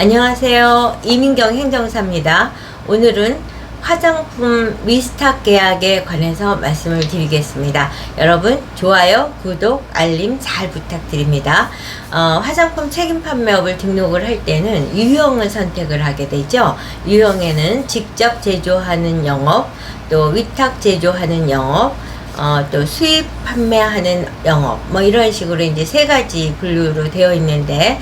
안녕하세요. 이민경 행정사입니다. 오늘은 화장품 위스탁 계약에 관해서 말씀을 드리겠습니다. 여러분 좋아요, 구독, 알림 잘 부탁드립니다. 화장품 책임 판매업을 등록을 할 때는 유형을 선택을 하게 되죠. 유형에는 직접 제조하는 영업, 또 위탁 제조하는 영업, 또 수입 판매하는 영업, 뭐 이런 식으로 이제 세 가지 분류로 되어 있는데,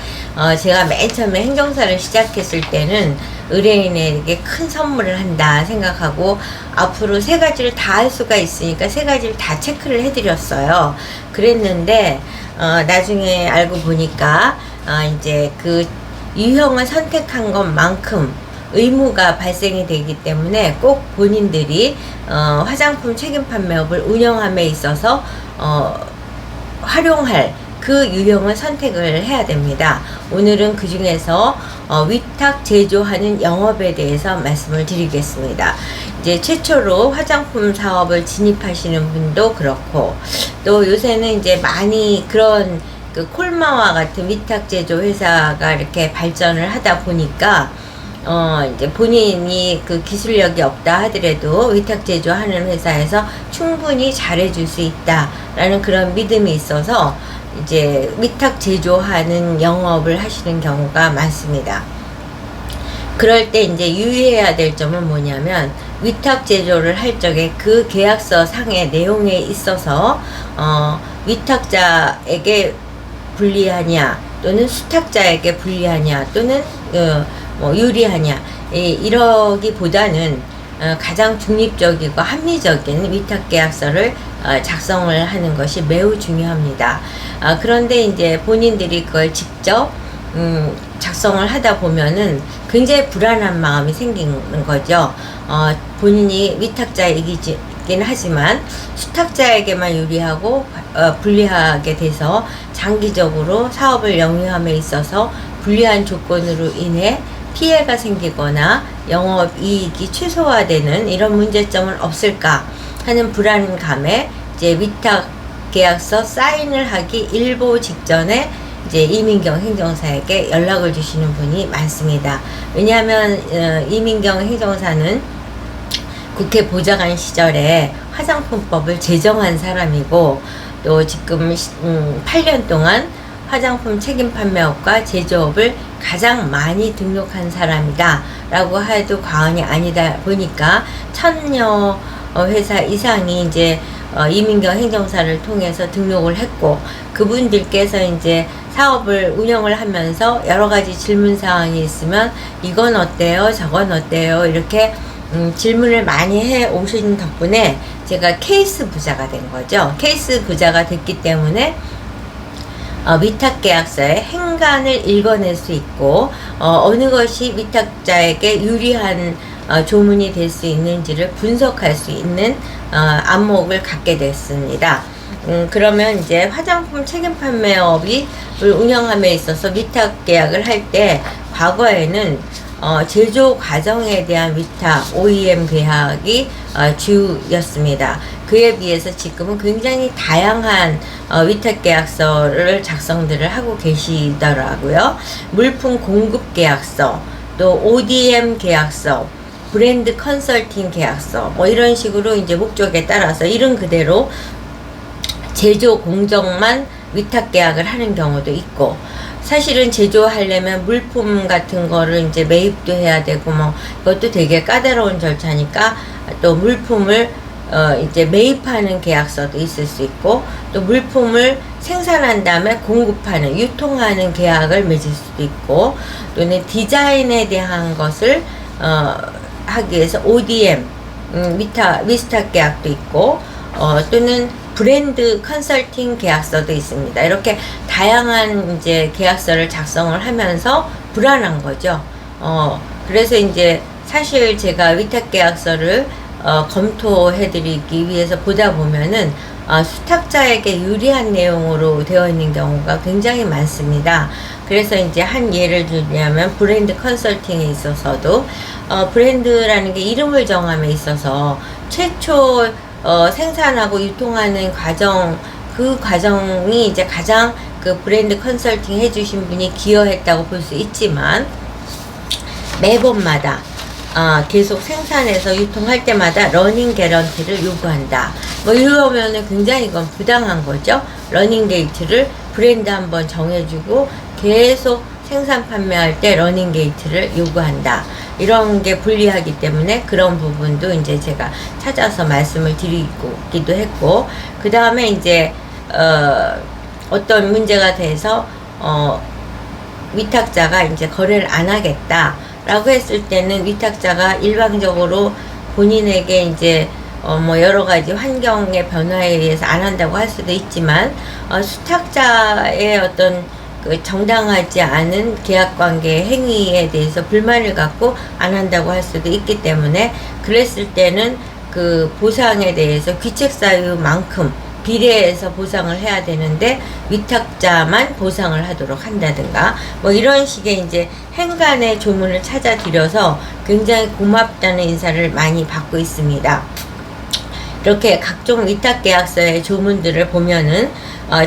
제가 맨 처음에 행정사를 시작했을 때는 의뢰인에게 큰 선물을 한다 생각하고 앞으로 세 가지를 다 할 수가 있으니까 세 가지를 다 체크를 해드렸어요. 그랬는데 나중에 알고 보니까 이제 그 유형을 선택한 것만큼 의무가 발생이 되기 때문에 꼭 본인들이 화장품 책임 판매업을 운영함에 있어서 활용할 그 유형을 선택을 해야 됩니다. 오늘은 그 중에서 위탁 제조하는 영업에 대해서 말씀을 드리겠습니다. 이제 최초로 화장품 사업을 진입하시는 분도 그렇고, 또 요새는 이제 많이 그런 그 콜마와 같은 위탁 제조 회사가 이렇게 발전을 하다 보니까 이제 본인이 그 기술력이 없다 하더라도 위탁 제조하는 회사에서 충분히 잘해줄 수 있다라는 그런 믿음이 있어서 이제 위탁 제조하는 영업을 하시는 경우가 많습니다. 그럴 때 이제 유의해야 될 점은 뭐냐면, 위탁 제조를 할 적에 그 계약서 상의 내용에 있어서 위탁자에게 불리하냐 또는 수탁자에게 불리하냐 또는 뭐 유리하냐, 이러기보다는 가장 중립적이고 합리적인 위탁 계약서를 작성을 하는 것이 매우 중요합니다. 그런데 이제 본인들이 그걸 직접 작성을 하다 보면은 굉장히 불안한 마음이 생기는 거죠. 본인이 위탁자이긴 하지만 수탁자에게만 유리하고 불리하게 돼서 장기적으로 사업을 영위함에 있어서 불리한 조건으로 인해 피해가 생기거나 영업이익이 최소화되는 이런 문제점은 없을까 하는 불안감에 이제 위탁 계약서 사인을 하기 일보 직전에 이제 이민경 행정사에게 연락을 주시는 분이 많습니다. 왜냐하면 이민경 행정사는 국회 보좌관 시절에 화장품법을 제정한 사람이고, 또 지금 8년 동안 화장품 책임 판매업과 제조업을 가장 많이 등록한 사람이다 라고 해도 과언이 아니다 보니까 1000여 회사 이상이 이제 이민경 행정사를 통해서 등록을 했고, 그분들께서 이제 사업을 운영을 하면서 여러 가지 질문 사항이 있으면 이건 어때요, 저건 어때요, 이렇게 질문을 많이 해 오신 덕분에 제가 케이스 부자가 된 거죠. 케이스 부자가 됐기 때문에 위탁 계약서의 행간을 읽어낼 수 있고, 어느 것이 위탁자에게 유리한 조문이 될 수 있는지를 분석할 수 있는 안목을 갖게 됐습니다. 그러면 이제 화장품 책임 판매업을 운영함에 있어서 위탁 계약을 할 때 과거에는 제조 과정에 대한 위탁 OEM 계약이 주였습니다. 그에 비해서 지금은 굉장히 다양한 위탁 계약서를 작성들을 하고 계시더라고요. 물품 공급 계약서, 또 ODM 계약서, 브랜드 컨설팅 계약서, 뭐 이런 식으로 이제 목적에 따라서 이름 그대로 제조 공정만 위탁 계약을 하는 경우도 있고, 사실은 제조하려면 물품 같은 거를 이제 매입도 해야 되고, 뭐 이것도 되게 까다로운 절차니까 또 물품을 이제 매입하는 계약서도 있을 수 있고, 또 물품을 생산한 다음에 공급하는, 유통하는 계약을 맺을 수도 있고, 또는 디자인에 대한 것을 하기 위해서 ODM 위탁 계약도 있고, 또는 브랜드 컨설팅 계약서도 있습니다. 이렇게 다양한 이제 계약서를 작성을 하면서 불안한 거죠. 그래서 이제 사실 제가 위탁 계약서를 검토해드리기 위해서 보다 보면은 수탁자에게 유리한 내용으로 되어 있는 경우가 굉장히 많습니다. 그래서 이제 한 예를 들자면 브랜드 컨설팅에 있어서도 브랜드라는 게 이름을 정함에 있어서 최초 생산하고 유통하는 과정, 그 과정이 이제 가장 그 브랜드 컨설팅 해주신 분이 기여했다고 볼 수 있지만, 매번마다 계속 생산해서 유통할 때마다 러닝 개런티를 요구한다. 뭐 이러면은 굉장히 이건 부당한 거죠. 러닝 게이트를 브랜드 한번 정해주고 계속 생산 판매할 때 러닝 게이트를 요구한다. 이런 게 불리하기 때문에 그런 부분도 이제 제가 찾아서 말씀을 드리기도 했고, 그 다음에 이제 어떤 문제가 돼서 위탁자가 이제 거래를 안 하겠다 라고 했을 때는, 위탁자가 일방적으로 본인에게 이제 뭐 여러 가지 환경의 변화에 의해서 안 한다고 할 수도 있지만, 수탁자의 어떤 그 정당하지 않은 계약관계 행위에 대해서 불만을 갖고 안 한다고 할 수도 있기 때문에, 그랬을 때는 그 보상에 대해서 귀책사유만큼 비례해서 보상을 해야 되는데 위탁자만 보상을 하도록 한다든가, 뭐 이런 식의 이제 행간의 조문을 찾아드려서 굉장히 고맙다는 인사를 많이 받고 있습니다. 이렇게 각종 위탁계약서의 조문들을 보면은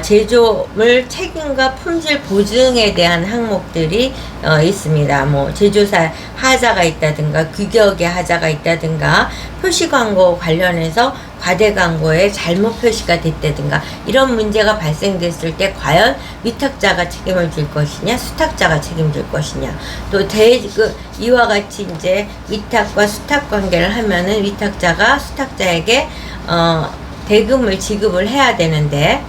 제조물 책임과 품질 보증에 대한 항목들이 있습니다. 뭐 제조사 하자가 있다든가 규격의 하자가 있다든가 표시광고 관련해서 과대광고에 잘못 표시가 됐다든가, 이런 문제가 발생됐을 때 과연 위탁자가 책임을 질 것이냐 수탁자가 책임질 것이냐, 또 이와 같이 이제 위탁과 수탁 관계를 하면은 위탁자가 수탁자에게 대금을 지급을 해야 되는데,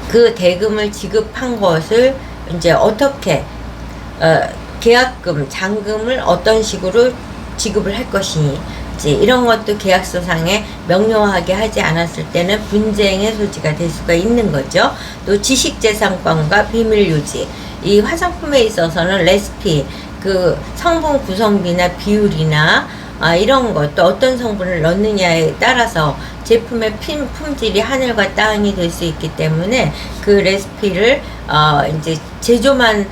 그 대금을 지급한 것을 이제 어떻게 계약금, 잔금을 어떤 식으로 지급을 할 것이니, 이런 것도 계약서상에 명료하게 하지 않았을 때는 분쟁의 소지가 될 수가 있는 거죠. 또 지식재산권과 비밀유지, 이 화장품에 있어서는 레시피, 그 성분 구성비나 비율이나 이런 것, 또 어떤 성분을 넣느냐에 따라서 제품의 품질이 하늘과 땅이 될 수 있기 때문에, 그 레시피를 이제 제조만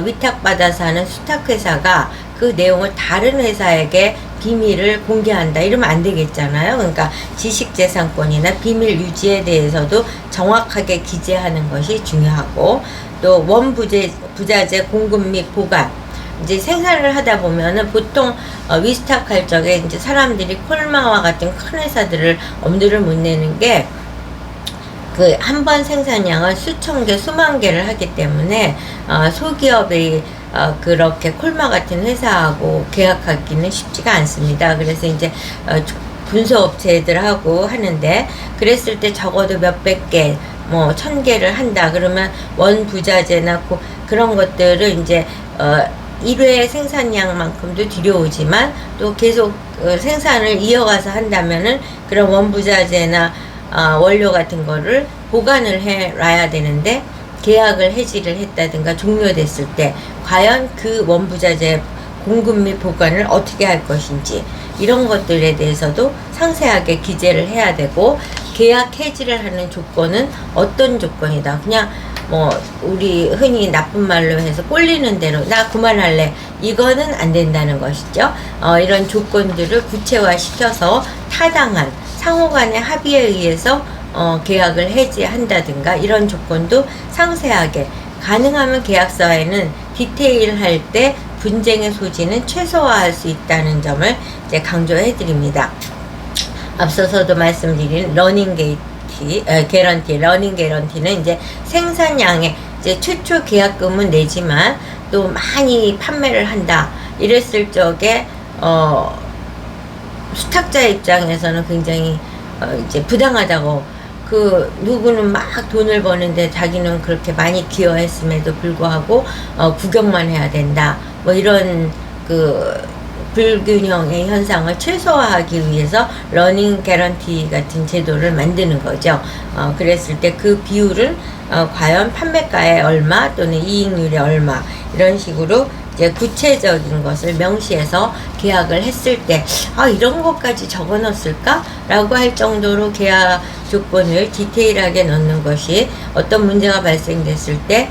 위탁받아서 하는 수탁회사가 그 내용을 다른 회사에게 비밀을 공개한다 이러면 안 되겠잖아요. 그러니까 지식재산권이나 비밀 유지에 대해서도 정확하게 기재하는 것이 중요하고, 또 원부자재 공급 및 보관, 이제 생산을 하다 보면은 보통 위스탁할 적에 이제 사람들이 콜마와 같은 큰 회사들을 엄두를 못 내는 게, 그 한 번 생산량을 수천 개, 수만 개를 하기 때문에 소기업의 그렇게 콜마 같은 회사하고 계약하기는 쉽지가 않습니다. 그래서 이제 분소업체들하고 하는데, 그랬을 때 적어도 몇백 개, 뭐 1000개를 한다 그러면 원부자재나 그런 것들을 이제 1회 생산량만큼도 들여오지만, 또 계속 생산을 이어가서 한다면은 그런 원부자재나 원료 같은 거를 보관을 해놔야 되는데, 계약을 해지를 했다든가 종료됐을 때 과연 그 원부자재 공급 및 보관을 어떻게 할 것인지, 이런 것들에 대해서도 상세하게 기재를 해야 되고, 계약 해지를 하는 조건은 어떤 조건이다, 그냥 뭐 우리 흔히 나쁜 말로 해서 꼴리는 대로 나 그만할래, 이거는 안 된다는 것이죠. 이런 조건들을 구체화시켜서 타당한 상호간의 합의에 의해서 계약을 해지한다든가, 이런 조건도 상세하게, 가능하면 계약서에는 디테일할 때 분쟁의 소지는 최소화할 수 있다는 점을 이제 강조해 드립니다. 앞서서도 말씀드린 러닝 개런티, 러닝 개런티는 이제 생산량의 이제 최초 계약금은 내지만 또 많이 판매를 한다 이랬을 적에 수탁자 입장에서는 굉장히 이제 부당하다고, 그 누구는 막 돈을 버는데 자기는 그렇게 많이 기여했음에도 불구하고 구경만 해야 된다, 뭐 이런 그 불균형의 현상을 최소화하기 위해서 러닝 개런티 같은 제도를 만드는 거죠. 그랬을 때 그 비율은 과연 판매가에 얼마 또는 이익률에 얼마, 이런 식으로 이제 구체적인 것을 명시해서 계약을 했을 때 이런 것까지 적어 넣었을까? 라고 할 정도로 계약 조건을 디테일하게 넣는 것이 어떤 문제가 발생됐을 때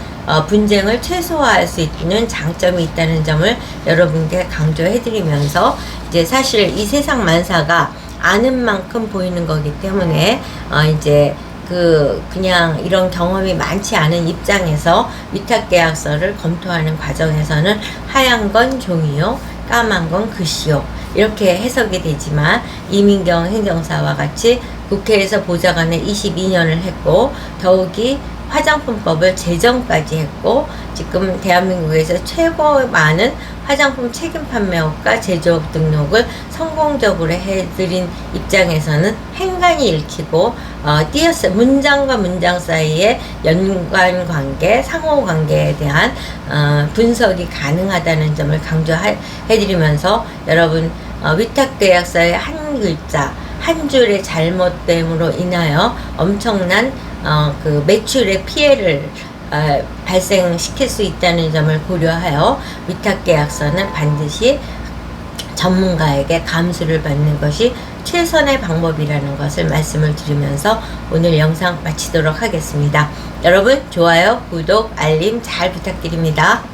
분쟁을 최소화할 수 있는 장점이 있다는 점을 여러분께 강조해 드리면서, 이제 사실 이 세상 만사가 아는 만큼 보이는 거기 때문에 이제 그냥 이런 경험이 많지 않은 입장에서 위탁계약서를 검토하는 과정에서는 하얀 건 종이요, 까만 건 글씨요, 이렇게 해석이 되지만 이민경 행정사와 같이 국회에서 보좌관을 22년을 했고 더욱이 화장품법을 제정까지 했고 지금 대한민국에서 최고 많은 화장품 책임 판매업과 제조업 등록을 성공적으로 해드린 입장에서는 행간이 읽히고 띄었어요. 문장과 문장 사이에 연관관계, 상호관계에 대한 분석이 가능하다는 점을 강조해드리면서 여러분 위탁계약서의 한 글자 한 줄의 잘못됨으로 인하여 엄청난 그 매출의 피해를 발생시킬 수 있다는 점을 고려하여 위탁계약서는 반드시 전문가에게 감수를 받는 것이 최선의 방법이라는 것을 말씀을 드리면서 오늘 영상 마치도록 하겠습니다. 여러분 좋아요, 구독, 알림 잘 부탁드립니다.